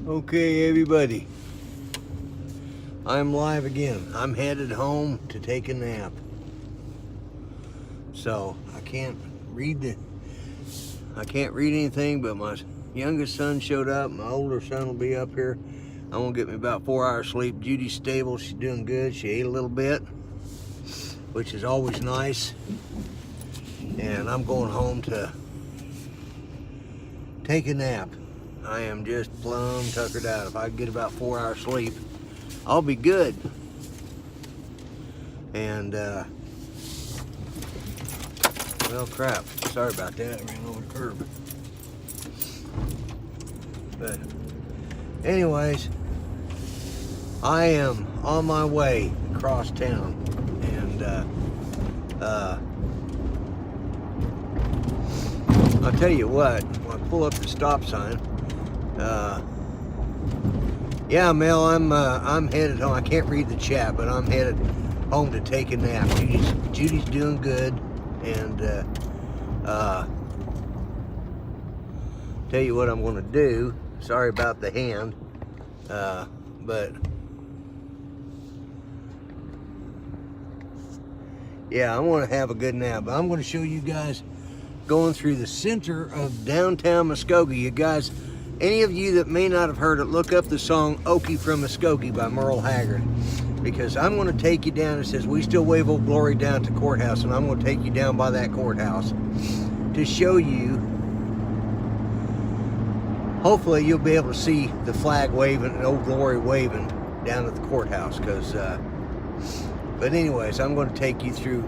Okay, everybody, I'm live again. I'm headed home to take a nap. So I can't read anything, but my youngest son showed up. My older son will be up here. I'm gonna get me about 4 hours sleep. Judy's stable, she's doing good. She ate a little bit, which is always nice. And I'm going home to take a nap. I am just plumb tuckered out. If I get about 4 hours sleep, I'll be good. And well, crap, sorry about that. I ran over the curb. But anyways, I am on my way across town, and I'll tell you what, when I pull up the stop sign, yeah, Mel, I'm headed home. I can't read the chat, but I'm headed home to take a nap. Judy's doing good, and tell you what I'm going to do. Sorry about the hand, but yeah, I want to have a good nap. But I'm going to show you guys going through the center of downtown Muskogee. You guys, any of you that may not have heard it, look up the song Okie from Muskogee by Merle Haggard, because I'm going to take you down. It says, "We still wave Old Glory down to courthouse," and I'm going to take you down by that courthouse to show you. Hopefully you'll be able to see the flag waving and Old Glory waving down at the courthouse, because but anyways, I'm going to take you through.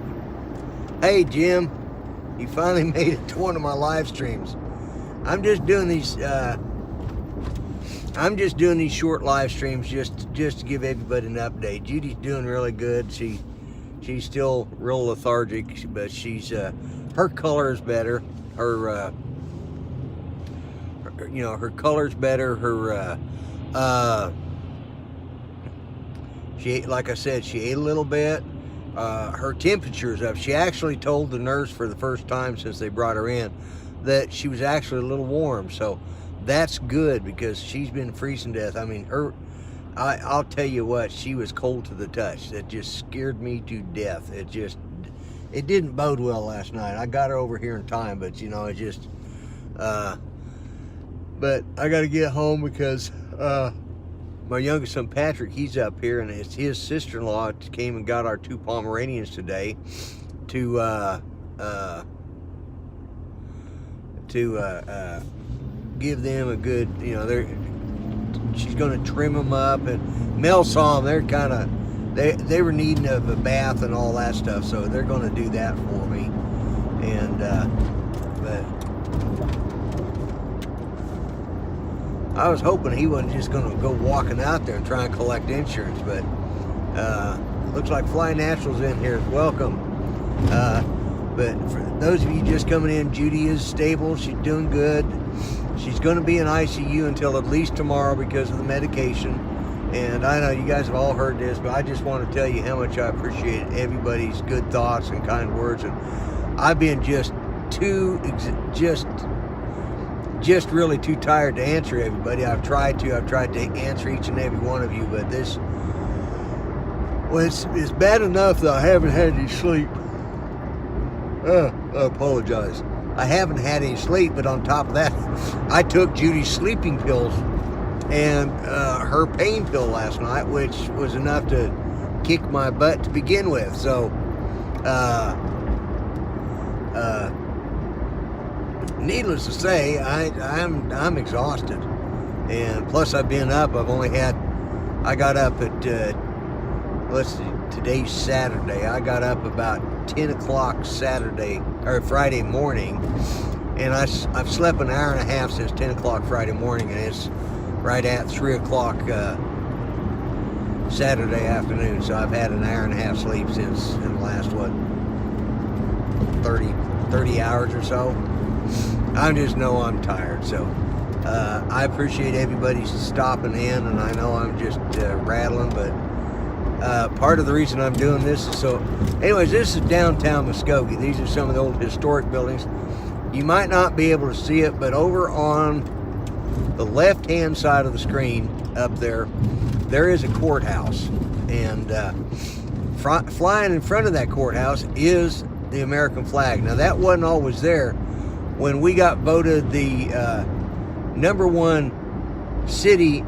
Hey Jim, you finally made it to one of my live streams. I'm just doing these short live streams just to give everybody an update. Judy's doing really good. She's still real lethargic, but she's her color is better. Her her color's better. Her she ate, like I said, she ate a little bit. Her temperature's up. She actually told the nurse for the first time since they brought her in that she was actually a little warm, so that's good, because she's been freezing to death. I mean, I'll tell you what, she was cold to the touch. That just scared me to death. It didn't bode well last night. I got her over here in time, but but I got to get home because my youngest son Patrick, he's up here, and it's his sister-in-law came and got our 2 Pomeranians today to give them a good, she's going to trim them up. And Mel saw them. They were needing of a bath and all that stuff, so they're going to do that for me. And but I was hoping he wasn't just going to go walking out there and try and collect insurance, but looks like Fly Natural's in here. Welcome. But for those of you just coming in, Judy is stable. She's doing good. She's going to be in ICU until at least tomorrow because of the medication. And I know you guys have all heard this, but I just want to tell you how much I appreciate everybody's good thoughts and kind words. And I've been just really too tired to answer everybody. I've tried to answer each and every one of you, but it's bad enough that I haven't had any sleep. I apologize. I haven't had any sleep, but on top of that, I took Judy's sleeping pills and her pain pill last night, which was enough to kick my butt to begin with. So, needless to say, I'm exhausted, and plus I've been up. I got up at let's see, today's Saturday. I got up about 10 o'clock Friday morning, and I've slept an hour and a half since 10 o'clock Friday morning, and it's right at 3 o'clock Saturday afternoon. So I've had an hour and a half sleep since in the last 30 hours or so. I just know I'm tired, so I appreciate everybody stopping in, and I know I'm just rattling, but part of the reason I'm doing this is anyways, this is downtown Muskogee. These are some of the old historic buildings. You might not be able to see it, but over on the left-hand side of the screen up there, there is a courthouse, and flying in front of that courthouse is the American flag. Now, that wasn't always there. When we got voted the #1 city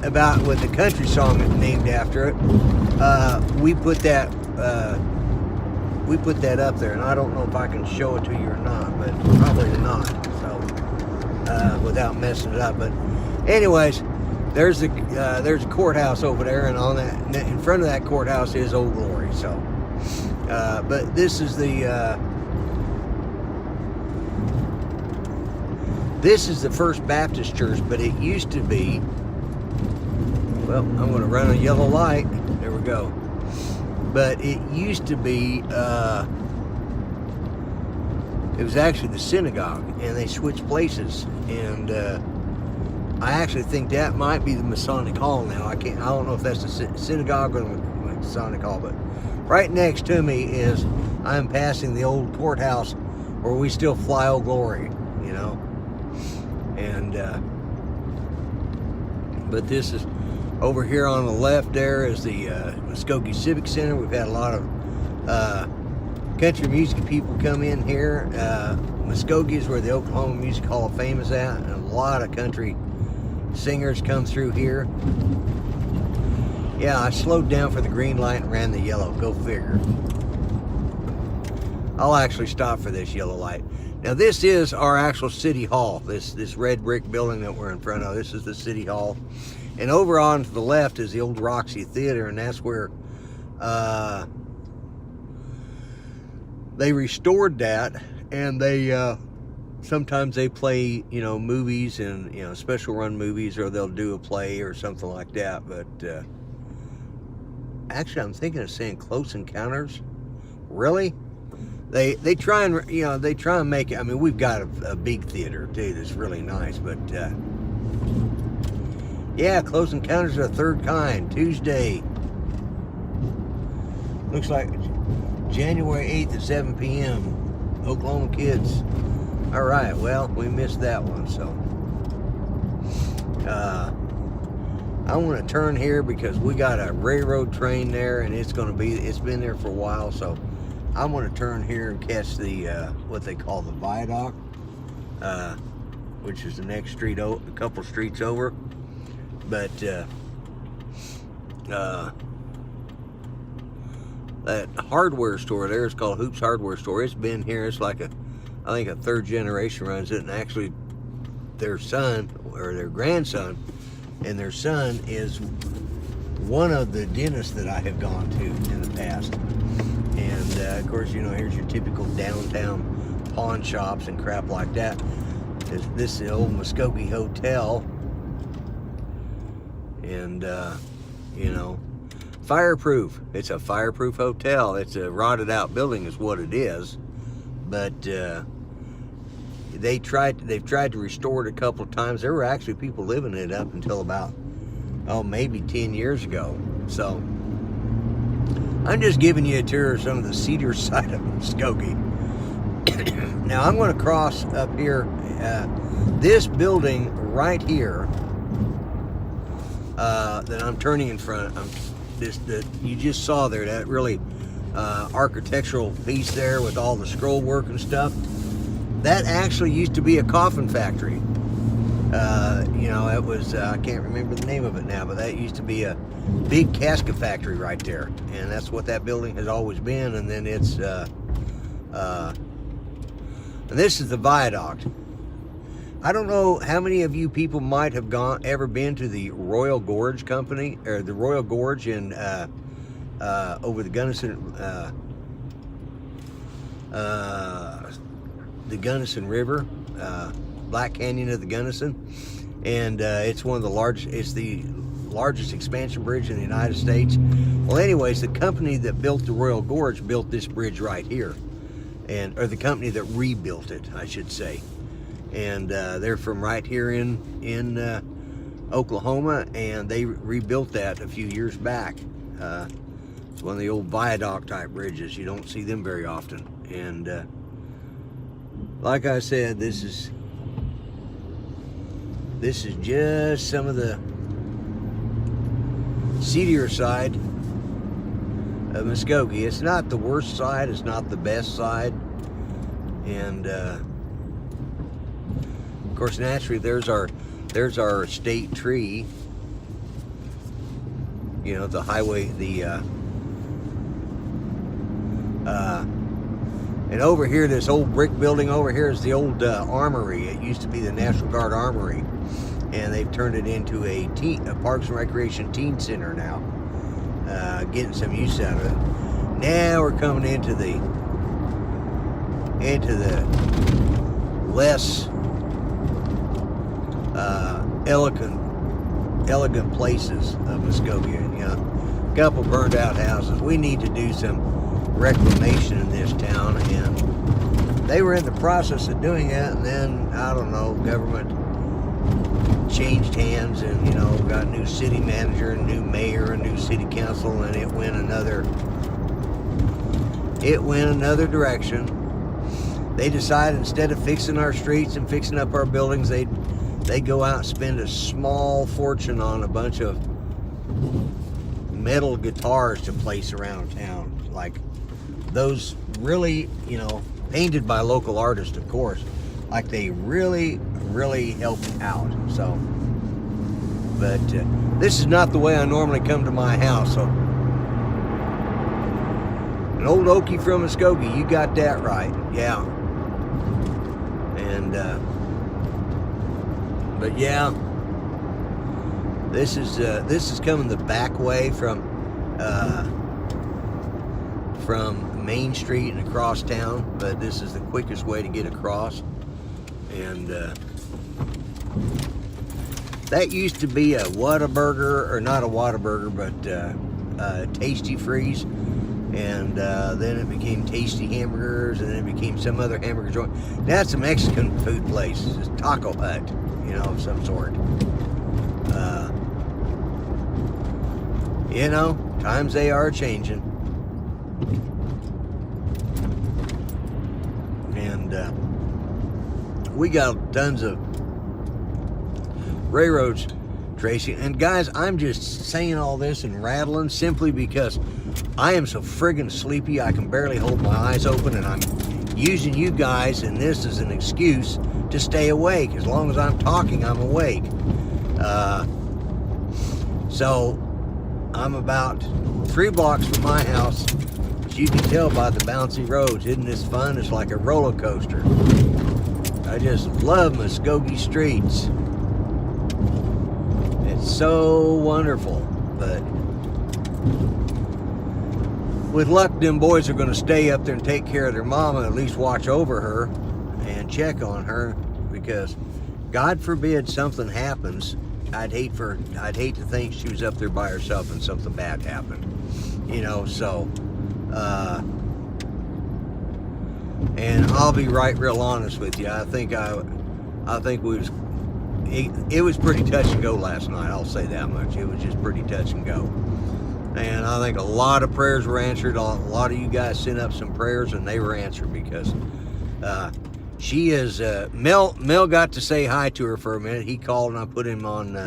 about with the country song named after it, we put that up there, and I don't know if I can show it to you or not, but probably not. So without messing it up, but anyways, there's a courthouse over there, and on that, in front of that courthouse is Old Glory. So, but this is the First Baptist Church, but it used to be. Well, I'm going to run a yellow light. There we go. But it used to be, it was actually the synagogue, and they switched places. And I actually think that might be the Masonic Hall now. I don't know if that's the synagogue or the Masonic Hall, but right next to me is, I'm passing the old courthouse where we still fly Old Glory, you know. And, but this is, over here on the left there is the Muskogee Civic Center. We've had a lot of country music people come in here. Muskogee is where the Oklahoma Music Hall of Fame is at, and a lot of country singers come through here. Yeah, I slowed down for the green light and ran the yellow. Go figure. I'll actually stop for this yellow light. Now, this is our actual city hall. This red brick building that we're in front of. This is the city hall. And over on to the left is the old Roxy Theater, and that's where they restored that, and they sometimes they play, you know, movies and, you know, special run movies, or they'll do a play or something like that. But actually, I'm thinking of saying Close Encounters. Really? They try and, you know, they try and make it. I mean, we've got a big theater too that's really nice, but yeah, Close Encounters of the Third Kind, Tuesday. Looks like January 8th at 7 p.m. Oklahoma kids. All right, well, we missed that one, so. I want to turn here because we got a railroad train there, and it's been there for a while, so I want to turn here and catch the, what they call the viaduct, which is the next street, a couple streets over. But that hardware store there is called Hoops Hardware Store. It's been here. It's like I think a third generation runs it, and actually their son or their grandson and their son is one of the dentists that I have gone to in the past. And of course, you know, here's your typical downtown pawn shops and crap like that. This is the old Muskogee Hotel. And, you know, fireproof. It's a fireproof hotel. It's a rotted out building is what it is. But they've tried to restore it a couple of times. There were actually people living in it up until about, maybe 10 years ago. So I'm just giving you a tour of some of the cedar side of Muskogee. Now I'm going to cross up here. This building right here that I'm turning in front of, that you just saw there, that really architectural piece there with all the scroll work and stuff, that actually used to be a coffin factory. You know, it was, I can't remember the name of it now, but that used to be a big casket factory right there. And that's what that building has always been. And then it's, and this is the viaduct. I don't know how many of you people might have ever been to the Royal Gorge Company, or the Royal Gorge in, over the Gunnison River, Black Canyon of the Gunnison, and it's one of the largest. It's the largest expansion bridge in the United States. Well, anyways, the company that built the Royal Gorge built this bridge right here, or the company that rebuilt it, I should say. And they're from right here in Oklahoma, and they rebuilt that a few years back. It's one of the old viaduct type bridges. You don't see them very often. And This is just some of the seedier side of Muskogee. It's not the worst side, it's not the best side. And of course, naturally, there's our state tree. You know, the highway, and over here, this old brick building over here is the old armory. It used to be the National Guard Armory, and they've turned it into a Parks and Recreation Teen Center now. Getting some use out of it. Now we're coming into the less elegant places of Muskogee. And, you know, a couple burned out houses. We need to do some reclamation in this town, and they were in the process of doing that, and then, I don't know, government changed hands, and, you know, got a new city manager, a new mayor, a new city council, and it went another direction. They decided, instead of fixing our streets and fixing up our buildings, they'd go out and spend a small fortune on a bunch of metal guitars to place around town, like those, really, you know, painted by local artists, of course, like they really helped out. So, but this is not the way I normally come to my house. So, an old Okie from Muskogee, you got that right, yeah. And but yeah, this is coming the back way from Main Street and across town, but this is the quickest way to get across. And that used to be a Whataburger, or not a Whataburger, but Tasty Freeze, and then it became Tasty Hamburgers, and then it became some other hamburger joint. Now it's a Mexican food place. It's a Taco Hut, you know, of some sort. You know, times they are changing. And we got tons of railroads, Tracy. And guys, I'm just saying all this and rattling simply because I am so friggin' sleepy I can barely hold my eyes open, and I'm using you guys and this as an excuse to stay awake. As long as I'm talking, I'm awake. So I'm about 3 blocks from my house. As you can tell by the bouncy roads, isn't this fun? It's like a roller coaster. I just love Muskogee streets. It's so wonderful. But with luck, them boys are going to stay up there and take care of their mama, at least watch over her and check on her, because God forbid something happens. I'd hate to think she was up there by herself and something bad happened, you know. So and I'll be real honest with you. I think it was pretty touch and go last night. I'll say that much. It was just pretty touch and go. And I think a lot of prayers were answered. A lot of you guys sent up some prayers, and they were answered, because she is, Mel got to say hi to her for a minute. He called, and I put him on,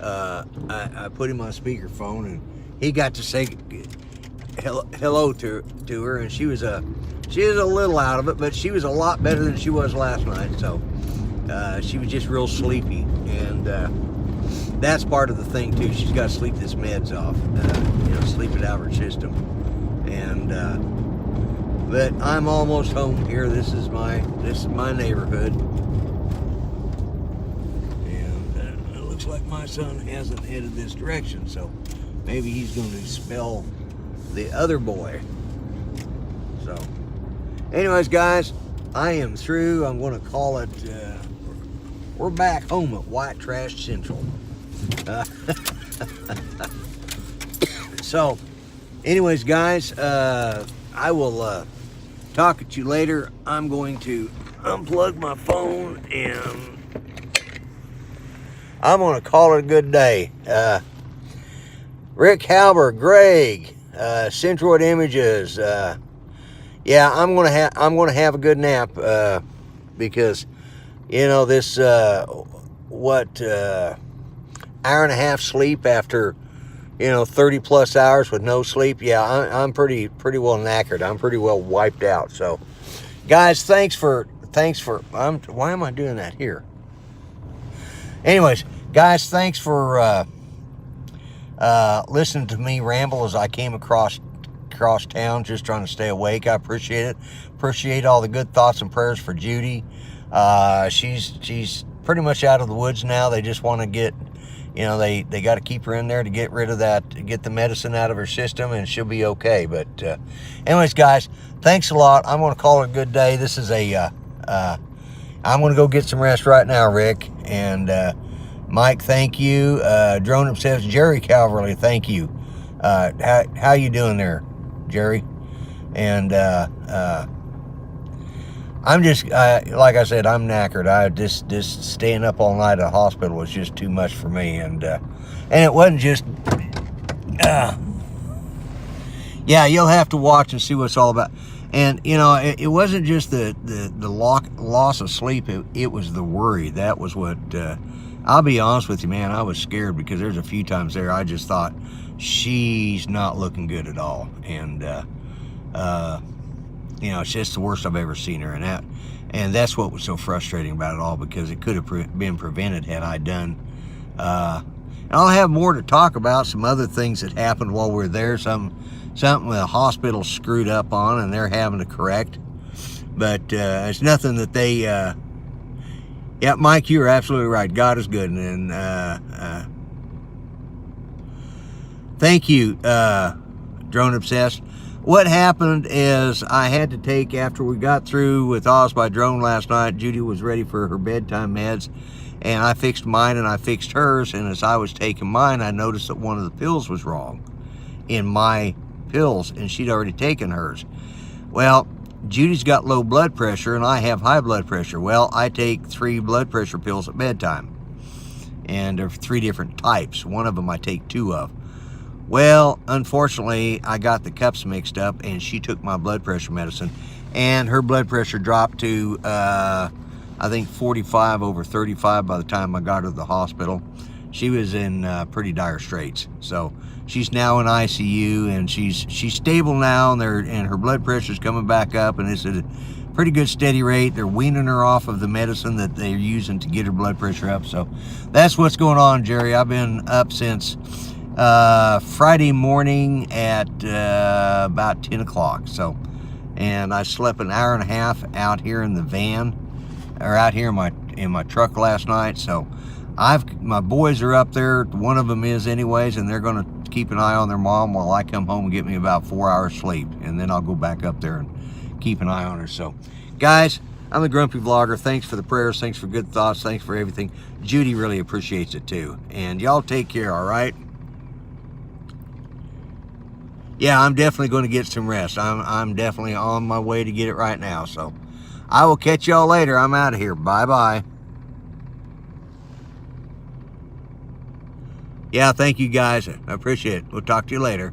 I put him on speakerphone, and he got to say hello to her, and she was a little out of it, but she was a lot better than she was last night. So she was just real sleepy, and that's part of the thing too. She's got to sleep this meds off, you know, sleep it out of her system. And but I'm almost home here. This is my neighborhood, and it looks like my son hasn't headed this direction, so maybe he's going to spell the other boy. So anyways, guys, I am through. I'm going to call it, we're back home at White Trash Central. So anyways, guys, I will talk at you later. I'm going to unplug my phone, and I'm going to call it a good day. Rick Halber, Greg, Centroid Images. Yeah, I'm gonna have a good nap, because, you know, this hour and a half sleep after, 30 plus hours with no sleep. Yeah, I'm pretty well knackered. I'm pretty well wiped out. So, guys, thanks for. Why am I doing that here? Anyways, guys, thanks for listening to me ramble as I came across town, just trying to stay awake. I appreciate it. Appreciate all the good thoughts and prayers for Judy. She's pretty much out of the woods now. They just want to get, they got to keep her in there to get rid of that, get the medicine out of her system, and she'll be okay. But anyways, guys, thanks a lot. I'm going to call it a good day. This is I'm going to go get some rest right now, Rick. And Mike, thank you. Drone Obsessed, Jerry Calverley, thank you. How you doing there, Jerry? And I'm just, like I said, I'm knackered. I just staying up all night at the hospital was just too much for me. And it wasn't just, yeah, you'll have to watch and see what it's all about. And, it wasn't just the loss of sleep. It was the worry. That was what, I'll be honest with you, man, I was scared because there's a few times there I just thought, she's not looking good at all. And, it's just the worst I've ever seen her. And that's what was so frustrating about it all, because it could have been prevented had I done. And I'll have more to talk about, some other things that happened while we were there, something the hospital screwed up on and they're having to correct. But it's nothing that they, yeah, Mike, you're absolutely right. God is good. And thank you, Drone Obsessed. What happened is I had to take, after we got through with Oz by Drone last night, Judy was ready for her bedtime meds, and I fixed mine and I fixed hers. And as I was taking mine, I noticed that one of the pills was wrong in my pills, and she'd already taken hers. Well, Judy's got low blood pressure and I have high blood pressure. Well, I take 3 blood pressure pills at bedtime, and there are 3 different types. One of them I take 2 of. Well, unfortunately, I got the cups mixed up, and she took my blood pressure medicine, and her blood pressure dropped to, I think, 45 over 35 by the time I got her to the hospital. She was in pretty dire straits. So she's now in ICU, and she's stable now, and her blood pressure's coming back up, and it's at a pretty good steady rate. They're weaning her off of the medicine that they're using to get her blood pressure up. So that's what's going on, Jerry. I've been up since Friday morning at about 10 o'clock. So, and I slept an hour and a half out here in the van, or out here in my truck last night. So my boys are up there. One of them is anyways, and they're going to keep an eye on their mom while I come home and get me about 4 hours sleep, and then I'll go back up there and keep an eye on her. So, guys, I'm the Grumpy Vlogger. Thanks for the prayers. Thanks for good thoughts. Thanks for everything. Judy really appreciates it too. And y'all take care, all right? Yeah, I'm definitely going to get some rest. I'm definitely on my way to get it right now. So I will catch y'all later. I'm out of here. Bye-bye. Yeah, thank you guys. I appreciate it. We'll talk to you later.